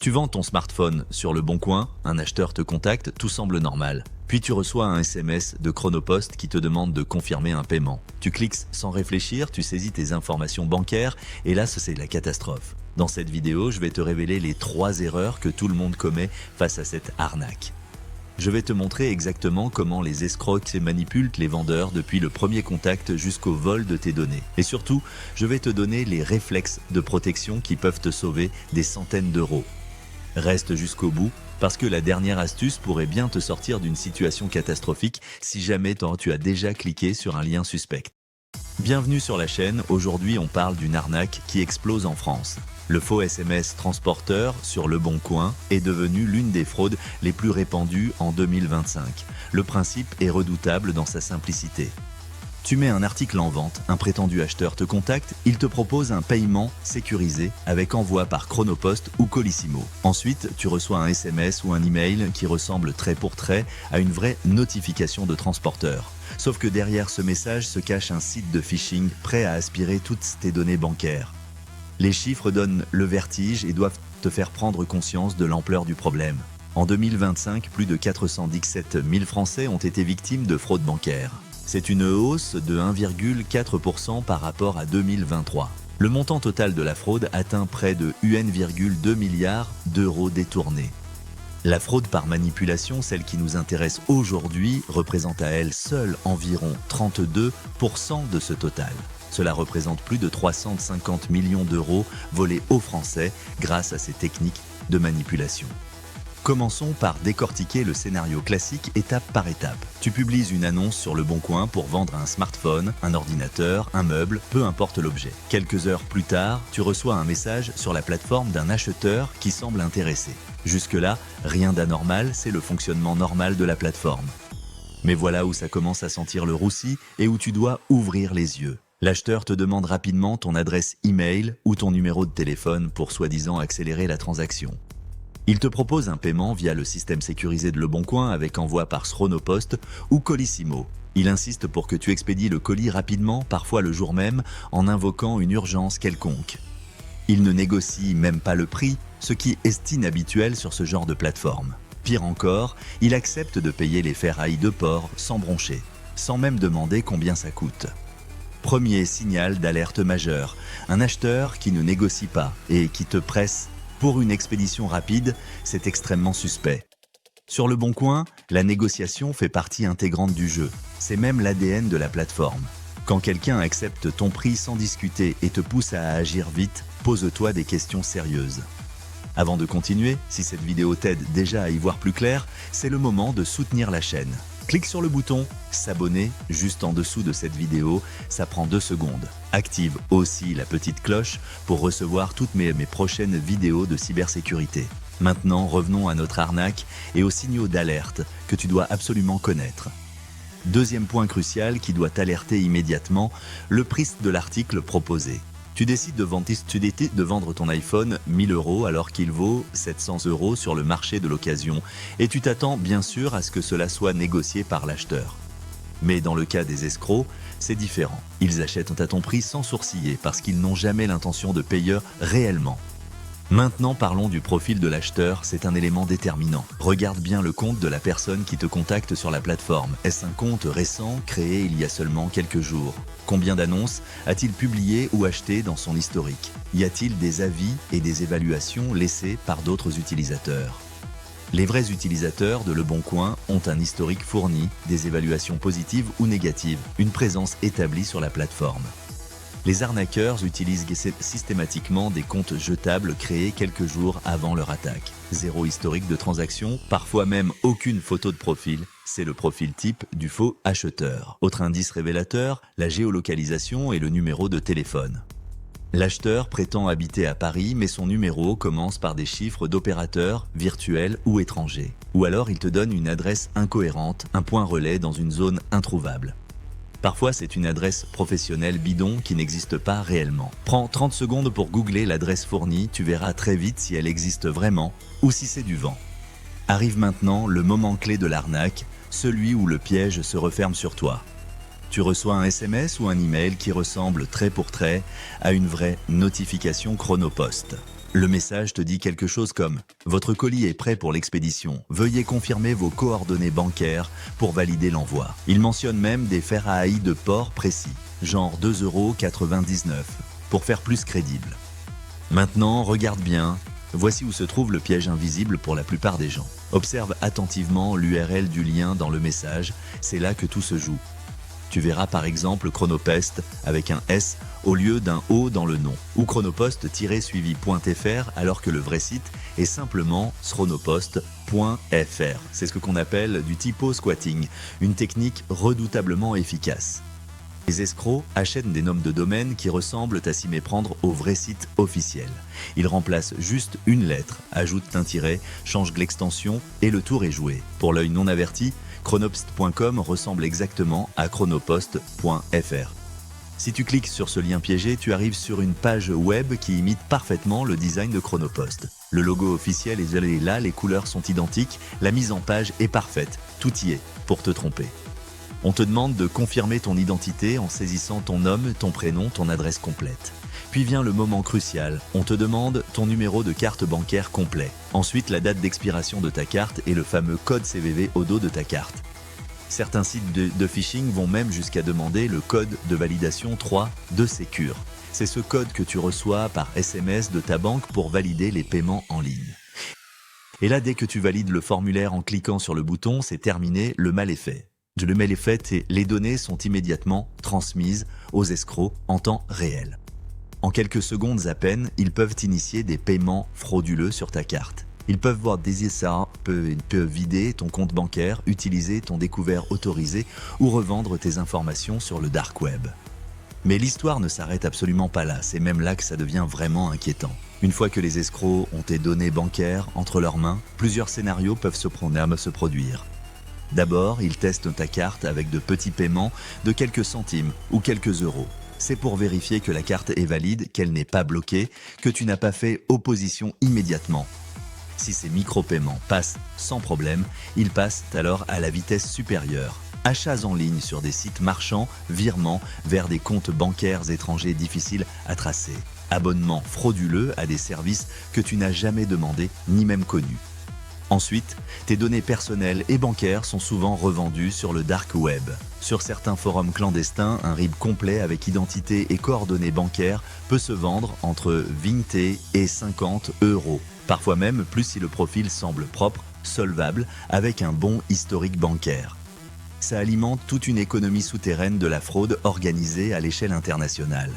Tu vends ton smartphone sur Le Bon Coin, un acheteur te contacte, tout semble normal. Puis tu reçois un SMS de Chronopost qui te demande de confirmer un paiement. Tu cliques sans réfléchir, tu saisis tes informations bancaires et là c'est la catastrophe. Dans cette vidéo, je vais te révéler les 3 erreurs que tout le monde commet face à cette arnaque. Je vais te montrer exactement comment les escrocs manipulent les vendeurs depuis le premier contact jusqu'au vol de tes données. Et surtout, je vais te donner les réflexes de protection qui peuvent te sauver des centaines d'euros. Reste jusqu'au bout, parce que la dernière astuce pourrait bien te sortir d'une situation catastrophique si jamais tu as déjà cliqué sur un lien suspect. Bienvenue sur la chaîne, aujourd'hui on parle d'une arnaque qui explose en France. Le faux SMS transporteur sur Le Bon Coin est devenu l'une des fraudes les plus répandues en 2025. Le principe est redoutable dans sa simplicité. Tu mets un article en vente, un prétendu acheteur te contacte, il te propose un paiement sécurisé avec envoi par Chronopost ou Colissimo. Ensuite, tu reçois un SMS ou un email qui ressemble trait pour trait à une vraie notification de transporteur. Sauf que derrière ce message se cache un site de phishing prêt à aspirer toutes tes données bancaires. Les chiffres donnent le vertige et doivent te faire prendre conscience de l'ampleur du problème. En 2025, plus de 417 000 Français ont été victimes de fraude bancaire. C'est une hausse de 1,4% par rapport à 2023. Le montant total de la fraude atteint près de 1,2 milliard d'euros détournés. La fraude par manipulation, celle qui nous intéresse aujourd'hui, représente à elle seule environ 32% de ce total. Cela représente plus de 350 millions d'euros volés aux Français grâce à ces techniques de manipulation. Commençons par décortiquer le scénario classique étape par étape. Tu publies une annonce sur Le Bon Coin pour vendre un smartphone, un ordinateur, un meuble, peu importe l'objet. Quelques heures plus tard, tu reçois un message sur la plateforme d'un acheteur qui semble intéressé. Jusque-là, rien d'anormal, c'est le fonctionnement normal de la plateforme. Mais voilà où ça commence à sentir le roussi et où tu dois ouvrir les yeux. L'acheteur te demande rapidement ton adresse email ou ton numéro de téléphone pour soi-disant accélérer la transaction. Il te propose un paiement via le système sécurisé de Le Bon Coin avec envoi par Chronopost ou Colissimo. Il insiste pour que tu expédies le colis rapidement, parfois le jour même, en invoquant une urgence quelconque. Il ne négocie même pas le prix, ce qui est inhabituel sur ce genre de plateforme. Pire encore, il accepte de payer les ferrailles de port sans broncher, sans même demander combien ça coûte. Premier signal d'alerte majeure, un acheteur qui ne négocie pas et qui te presse pour une expédition rapide, c'est extrêmement suspect. Sur Le Bon Coin, la négociation fait partie intégrante du jeu. C'est même l'ADN de la plateforme. Quand quelqu'un accepte ton prix sans discuter et te pousse à agir vite, pose-toi des questions sérieuses. Avant de continuer, si cette vidéo t'aide déjà à y voir plus clair, c'est le moment de soutenir la chaîne. Clique sur le bouton « S'abonner » juste en dessous de cette vidéo, ça prend 2 secondes. Active aussi la petite cloche pour recevoir toutes mes prochaines vidéos de cybersécurité. Maintenant, revenons à notre arnaque et aux signaux d'alerte que tu dois absolument connaître. Deuxième point crucial qui doit t'alerter immédiatement, le prix de l'article proposé. Tu décides de vendre ton iPhone 1000 € alors qu'il vaut 700 € sur le marché de l'occasion et tu t'attends bien sûr à ce que cela soit négocié par l'acheteur. Mais dans le cas des escrocs, c'est différent. Ils achètent à ton prix sans sourciller parce qu'ils n'ont jamais l'intention de payer réellement. Maintenant parlons du profil de l'acheteur, c'est un élément déterminant. Regarde bien le compte de la personne qui te contacte sur la plateforme. Est-ce un compte récent, créé il y a seulement quelques jours? Combien d'annonces a-t-il publié ou acheté dans son historique? Y a-t-il des avis et des évaluations laissés par d'autres utilisateurs? Les vrais utilisateurs de Le Bon Coin ont un historique fourni, des évaluations positives ou négatives, une présence établie sur la plateforme. Les arnaqueurs utilisent systématiquement des comptes jetables créés quelques jours avant leur attaque. Zéro historique de transaction, parfois même aucune photo de profil. C'est le profil type du faux acheteur. Autre indice révélateur, la géolocalisation et le numéro de téléphone. L'acheteur prétend habiter à Paris, mais son numéro commence par des chiffres d'opérateurs virtuels ou étrangers. Ou alors il te donne une adresse incohérente, un point relais dans une zone introuvable. Parfois, c'est une adresse professionnelle bidon qui n'existe pas réellement. Prends 30 secondes pour googler l'adresse fournie, tu verras très vite si elle existe vraiment ou si c'est du vent. Arrive maintenant le moment clé de l'arnaque, celui où le piège se referme sur toi. Tu reçois un SMS ou un email qui ressemble trait pour trait à une vraie notification Chronopost. Le message te dit quelque chose comme « Votre colis est prêt pour l'expédition. Veuillez confirmer vos coordonnées bancaires pour valider l'envoi. » Il mentionne même des ferrailles de port précis, genre 2,99 €, pour faire plus crédible. Maintenant, regarde bien. Voici où se trouve le piège invisible pour la plupart des gens. Observe attentivement l'URL du lien dans le message, c'est là que tout se joue. Tu verras par exemple Chronopost avec un S au lieu d'un O dans le nom, ou chronopost-suivi.fr alors que le vrai site est simplement chronopost.fr. C'est ce qu'on appelle du typo squatting, une technique redoutablement efficace. Les escrocs achètent des noms de domaine qui ressemblent à s'y méprendre au vrai site officiel. Ils remplacent juste une lettre, ajoutent un tiret, changent l'extension et le tour est joué. Pour l'œil non averti, chronopost.com ressemble exactement à chronopost.fr. Si tu cliques sur ce lien piégé, tu arrives sur une page web qui imite parfaitement le design de Chronopost. Le logo officiel est là, les couleurs sont identiques, la mise en page est parfaite. Tout y est pour te tromper. On te demande de confirmer ton identité en saisissant ton nom, ton prénom, ton adresse complète. Puis vient le moment crucial, on te demande ton numéro de carte bancaire complet. Ensuite, la date d'expiration de ta carte et le fameux code CVV au dos de ta carte. Certains sites de phishing vont même jusqu'à demander le code de validation 3 de Secure. C'est ce code que tu reçois par SMS de ta banque pour valider les paiements en ligne. Et là, dès que tu valides le formulaire en cliquant sur le bouton, c'est terminé, le mal est fait. Le mail est fait et les données sont immédiatement transmises aux escrocs en temps réel. En quelques secondes à peine, ils peuvent initier des paiements frauduleux sur ta carte. Ils peuvent voir désirer ça, peuvent vider ton compte bancaire, utiliser ton découvert autorisé ou revendre tes informations sur le dark web. Mais l'histoire ne s'arrête absolument pas là, c'est même là que ça devient vraiment inquiétant. Une fois que les escrocs ont tes données bancaires entre leurs mains, plusieurs scénarios peuvent se produire. D'abord, ils testent ta carte avec de petits paiements de quelques centimes ou quelques euros. C'est pour vérifier que la carte est valide, qu'elle n'est pas bloquée, que tu n'as pas fait opposition immédiatement. Si ces micro-paiements passent sans problème, ils passent alors à la vitesse supérieure. Achats en ligne sur des sites marchands, virements vers des comptes bancaires étrangers difficiles à tracer. Abonnements frauduleux à des services que tu n'as jamais demandé ni même connus. Ensuite, tes données personnelles et bancaires sont souvent revendues sur le dark web. Sur certains forums clandestins, un RIB complet avec identité et coordonnées bancaires peut se vendre entre 20 et 50 €. Parfois même plus si le profil semble propre, solvable, avec un bon historique bancaire. Ça alimente toute une économie souterraine de la fraude organisée à l'échelle internationale.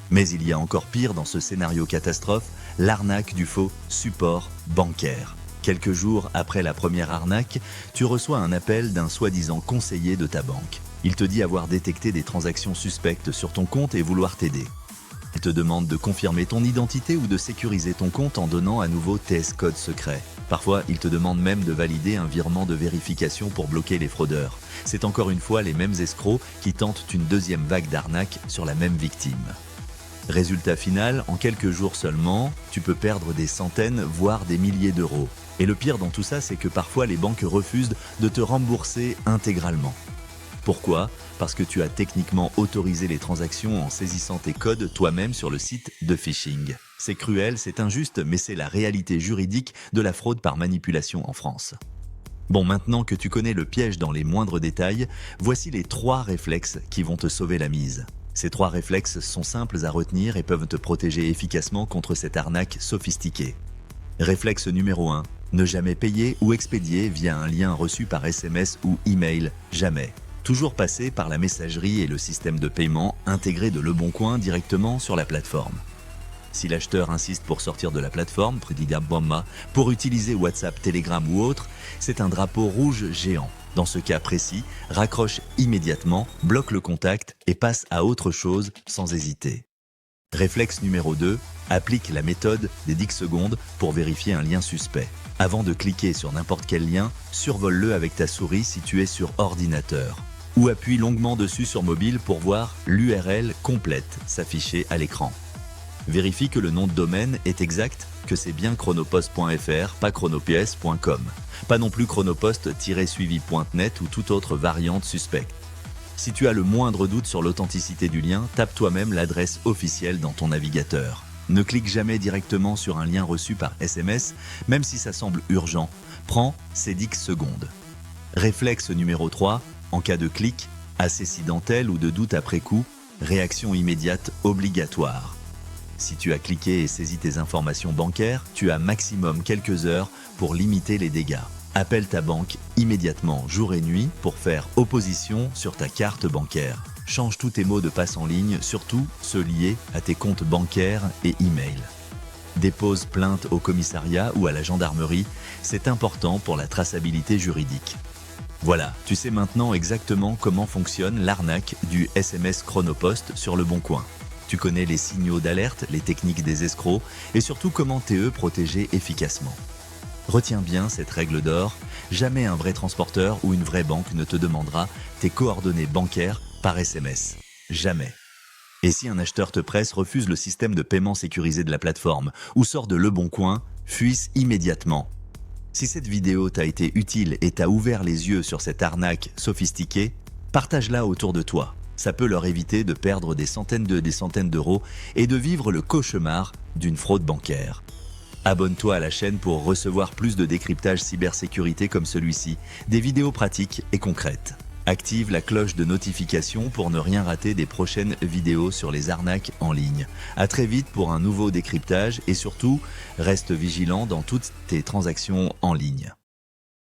Mais il y a encore pire dans ce scénario catastrophe, l'arnaque du faux support bancaire. Quelques jours après la première arnaque, tu reçois un appel d'un soi-disant conseiller de ta banque. Il te dit avoir détecté des transactions suspectes sur ton compte et vouloir t'aider. Il te demande de confirmer ton identité ou de sécuriser ton compte en donnant à nouveau tes codes secrets. Parfois, il te demande même de valider un virement de vérification pour bloquer les fraudeurs. C'est encore une fois les mêmes escrocs qui tentent une deuxième vague d'arnaque sur la même victime. Résultat final, en quelques jours seulement, tu peux perdre des centaines, voire des milliers d'euros. Et le pire dans tout ça, c'est que parfois les banques refusent de te rembourser intégralement. Pourquoi ? Parce que tu as techniquement autorisé les transactions en saisissant tes codes toi-même sur le site de phishing. C'est cruel, c'est injuste, mais c'est la réalité juridique de la fraude par manipulation en France. Bon, maintenant que tu connais le piège dans les moindres détails, voici les 3 réflexes qui vont te sauver la mise. Ces 3 réflexes sont simples à retenir et peuvent te protéger efficacement contre cette arnaque sophistiquée. Réflexe numéro 1. Ne jamais payer ou expédier via un lien reçu par SMS ou email. Jamais. Toujours passer par la messagerie et le système de paiement intégré de Le Bon Coin directement sur la plateforme. Si l'acheteur insiste pour sortir de la plateforme, pour utiliser WhatsApp, Telegram ou autre, c'est un drapeau rouge géant. Dans ce cas précis, raccroche immédiatement, bloque le contact et passe à autre chose sans hésiter. Réflexe numéro 2, applique la méthode des 10 secondes pour vérifier un lien suspect. Avant de cliquer sur n'importe quel lien, survole-le avec ta souris si tu es sur ordinateur. Ou appuie longuement dessus sur mobile pour voir l'URL complète s'afficher à l'écran. Vérifie que le nom de domaine est exact, que c'est bien chronopost.fr, pas chronops.com. Pas non plus chronopost-suivi.net ou toute autre variante suspecte. Si tu as le moindre doute sur l'authenticité du lien, tape toi-même l'adresse officielle dans ton navigateur. Ne clique jamais directement sur un lien reçu par SMS, même si ça semble urgent. Prends ces 10 secondes. Réflexe numéro 3, en cas de clic, accidentel ou de doute après coup, réaction immédiate obligatoire. Si tu as cliqué et saisi tes informations bancaires, tu as maximum quelques heures pour limiter les dégâts. Appelle ta banque immédiatement, jour et nuit, pour faire opposition sur ta carte bancaire. Change tous tes mots de passe en ligne, surtout ceux liés à tes comptes bancaires et e-mail. Dépose plainte au commissariat ou à la gendarmerie, c'est important pour la traçabilité juridique. Voilà, tu sais maintenant exactement comment fonctionne l'arnaque du SMS Chronopost sur Le Bon Coin. Tu connais les signaux d'alerte, les techniques des escrocs et surtout comment t'es protéger efficacement. Retiens bien cette règle d'or, jamais un vrai transporteur ou une vraie banque ne te demandera tes coordonnées bancaires par SMS. Jamais. Et si un acheteur te presse, refuse le système de paiement sécurisé de la plateforme ou sort de Le Bon Coin, fuis immédiatement. Si cette vidéo t'a été utile et t'a ouvert les yeux sur cette arnaque sophistiquée, partage-la autour de toi. Ça peut leur éviter de perdre des centaines d'euros et de vivre le cauchemar d'une fraude bancaire. Abonne-toi à la chaîne pour recevoir plus de décryptage cybersécurité comme celui-ci, des vidéos pratiques et concrètes. Active la cloche de notification pour ne rien rater des prochaines vidéos sur les arnaques en ligne. À très vite pour un nouveau décryptage et surtout, reste vigilant dans toutes tes transactions en ligne.